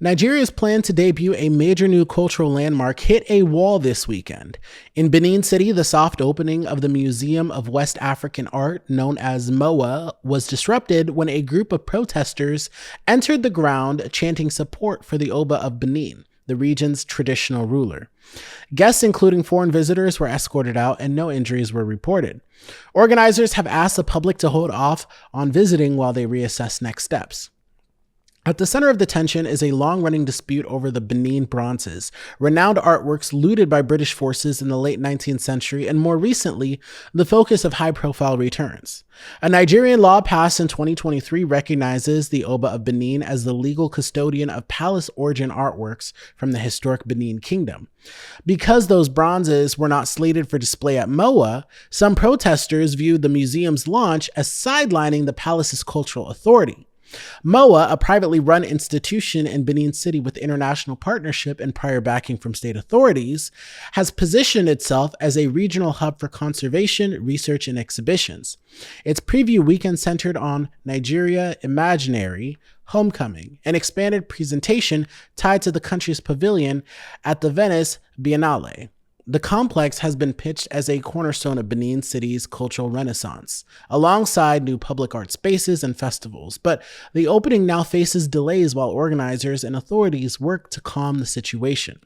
Nigeria's plan to debut a major new cultural landmark hit a wall this weekend. In Benin City, the soft opening of the Museum of West African Art, known as MOWAA, was disrupted when a group of protesters entered the ground chanting support for the Oba of Benin, the region's traditional ruler. Guests, including foreign visitors, were escorted out and no injuries were reported. Organizers have asked the public to hold off on visiting while they reassess next steps. At the center of the tension is a long-running dispute over the Benin Bronzes, renowned artworks looted by British forces in the late 19th century and more recently, the focus of high-profile returns. A Nigerian law passed in 2023 recognizes the Oba of Benin as the legal custodian of palace-origin artworks from the historic Benin Kingdom. Because those bronzes were not slated for display at MOWAA, some protesters viewed the museum's launch as sidelining the palace's cultural authority. MOWAA, a privately run institution in Benin City with international partnership and prior backing from state authorities, has positioned itself as a regional hub for conservation, research, and exhibitions. Its preview weekend centered on Nigeria Imaginary, Homecoming, an expanded presentation tied to the country's pavilion at the Venice Biennale. The complex has been pitched as a cornerstone of Benin City's cultural renaissance, alongside new public art spaces and festivals, but the opening now faces delays while organizers and authorities work to calm the situation.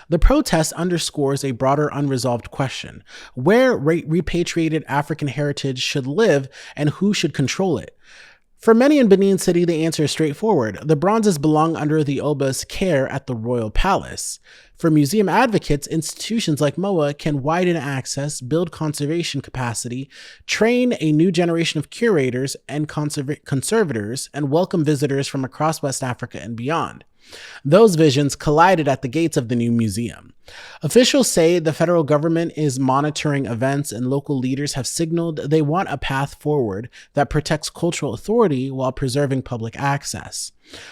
The protest underscores a broader unresolved question: where repatriated African heritage should live and who should control it. For many in Benin City, the answer is straightforward. The bronzes belong under the Oba's care at the royal palace. For museum advocates, institutions like MOWAA can widen access, build conservation capacity, train a new generation of curators and conservators, and welcome visitors from across West Africa and beyond. Those visions collided at the gates of the new museum. Officials say the federal government is monitoring events and local leaders have signaled they want a path forward that protects cultural authority while preserving public access.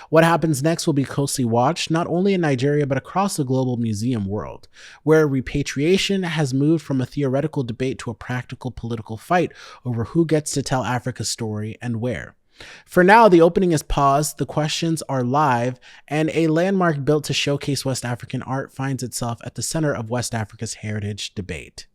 What happens next will be closely watched, not only in Nigeria but across the global museum world, where repatriation has moved from a theoretical debate to a practical political fight over who gets to tell Africa's story and where. For now, the opening is paused, the questions are live, and a landmark built to showcase West African art finds itself at the center of West Africa's heritage debate.